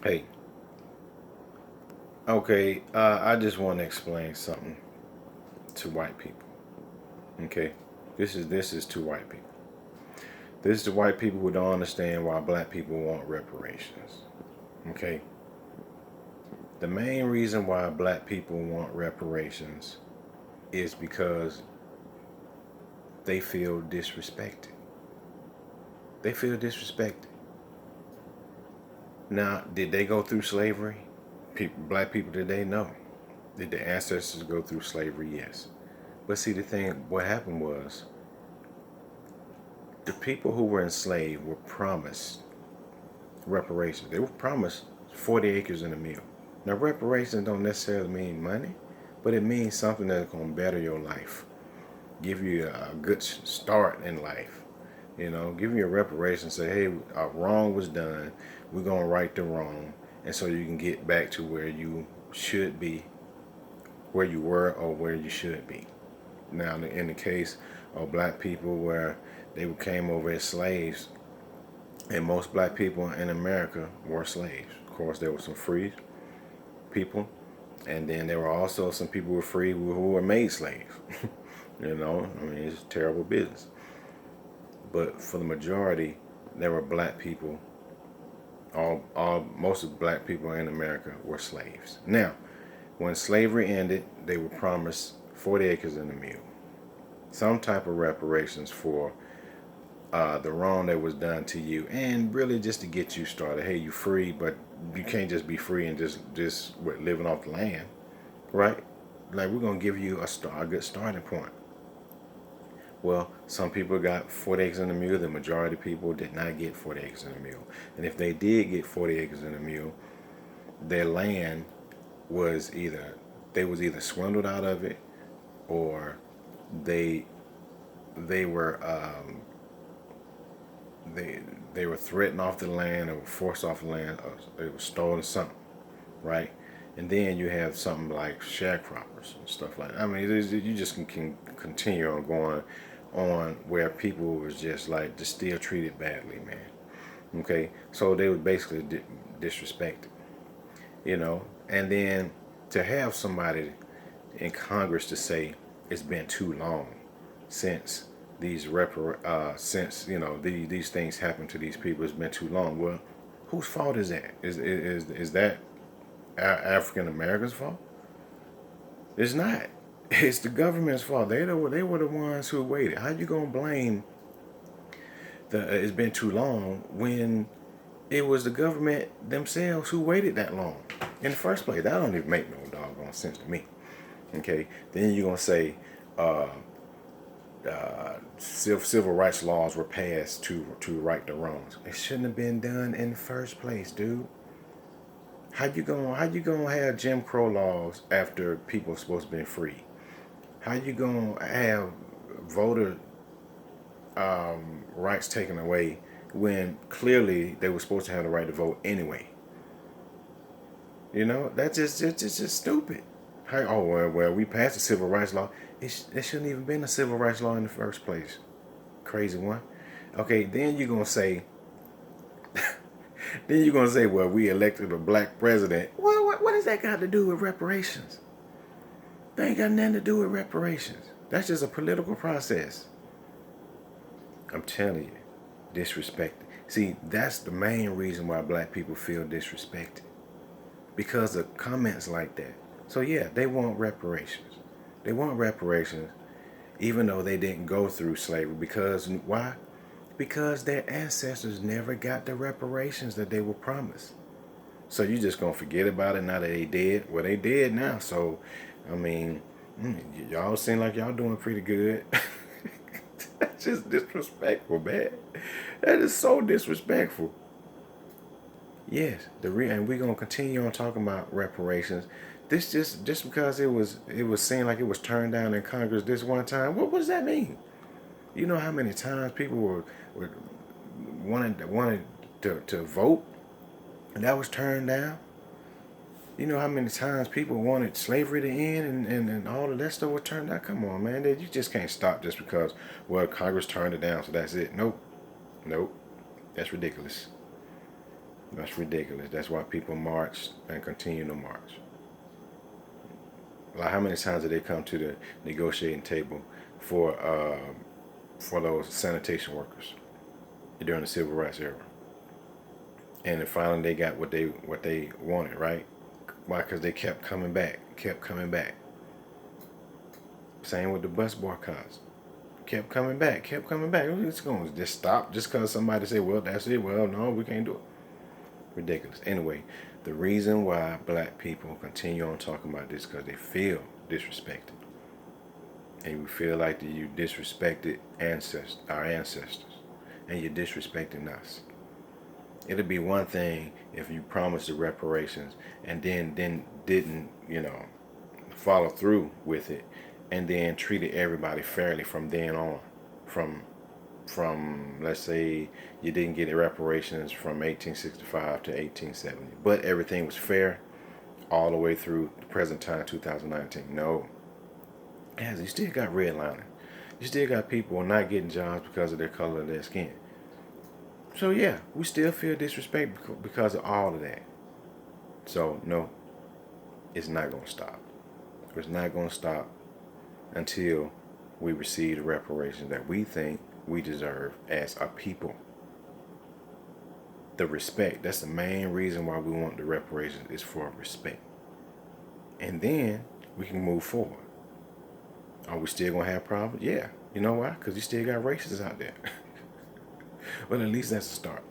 Hey, okay, I just want to explain something to white people. Okay, this is to white people. This is to white people who don't understand why black people want reparations. Okay, the main reason why black people want reparations is because they feel disrespected. They feel disrespected. Now, did they go through slavery? Black people, did they know? Did their ancestors go through slavery? Yes. But see, the thing, what happened was the people who were enslaved were promised reparations. They were promised 40 acres and a meal. Now, reparations don't necessarily mean money, but it means something that's going to better your life, give you a good start in life. You know, give you a reparation, say, hey, a wrong was done. We're going to right the wrong. And so you can get back to where you should be, where you were, or where you should be. Now, in the case of black people where they came over as slaves, and most black people in America were slaves. Of course, there were some free people, and then there were also some people who were free who were made slaves. You know, I mean, it's terrible business. But for the majority, there were black people. Most of the black people in America were slaves. Now, when slavery ended, they were promised 40 acres and a mule, some type of reparations for the wrong that was done to you, and really just to get you started. Hey, you free, but you can't just be free and just living off the land, right? Like, we're gonna give you a good starting point. Well, some people got 40 acres and a mule. The majority of people did not get 40 acres and a mule. And if they did get 40 acres and a mule, their land was either swindled out of it, or they they were they were threatened off the land, or forced off the land, or they were stolen something, right? And then you have something like sharecroppers and stuff like that. I mean, you just can continue on going on where people was just like just still treated badly, man. Okay, so they were basically disrespected, you know. And then to have somebody in Congress to say it's been too long since since these things happen to these people, it's been too long. Well, whose fault is that? Is that African Americans' fault? It's not. It's the government's fault. They were the ones who waited. How you gonna blame it's been too long when it was the government themselves who waited that long in the first place? That don't even make no doggone sense to me. Okay, then you're gonna say civil rights laws were passed to right the wrongs. It shouldn't have been done in the first place, dude. How you gonna have Jim Crow laws after people are supposed to be free? How you gonna have voter rights taken away when clearly they were supposed to have the right to vote anyway? You know, that's just stupid. Oh, well, we passed a civil rights law. It shouldn't even been a civil rights law in the first place. Crazy one. Okay, then you're gonna say, well, we elected a black president. What does that got to do with reparations? They ain't got nothing to do with reparations. That's just a political process. I'm telling you, disrespected. See, that's the main reason why black people feel disrespected, because of comments like that. So yeah, they want reparations. They want reparations, even though they didn't go through slavery. Because why? Because their ancestors never got the reparations that they were promised. So you just gonna forget about it now that they did? Well, they did now. So, I mean, y'all seem like y'all doing pretty good. That's just disrespectful, man. That is so disrespectful. Yes, and we're gonna continue on talking about reparations. This just because it was seen like it was turned down in Congress this one time. What does that mean? You know how many times people were wanted to vote, and that was turned down. You know how many times people wanted slavery to end, and all of that stuff was turned down. Come on, man, you just can't stop just because Congress turned it down. So that's it. Nope, nope, that's ridiculous. That's ridiculous. That's why people march and continue to march. Like, how many times did they come to the negotiating table for those sanitation workers during the civil rights era? And then finally they got what they wanted, right? Why? Because they kept coming back, kept coming back. Same with the bus boycotts. Kept coming back, kept coming back. It's going to just stop just because somebody said, well, that's it. Well, no, we can't do it. Ridiculous. Anyway, the reason why black people continue on talking about this because they feel disrespected. And you feel like that you disrespected our ancestors. And you're disrespecting us. It'll be one thing if you promised the reparations and then didn't, follow through with it, and then treated everybody fairly from then on. From let's say you didn't get reparations from 1865 to 1870, but everything was fair all the way through the present time, 2019. No, as you still got redlining. You still got people not getting jobs because of their color of their skin. So yeah, we still feel disrespect because of all of that. So no, it's not going to stop. It's not going to stop until we receive the reparations that we think we deserve as a people. The respect, that's the main reason why we want the reparations, is for respect. And then we can move forward. Are we still going to have problems? Yeah. You know why? Because you still got racists out there. But at least that's a start.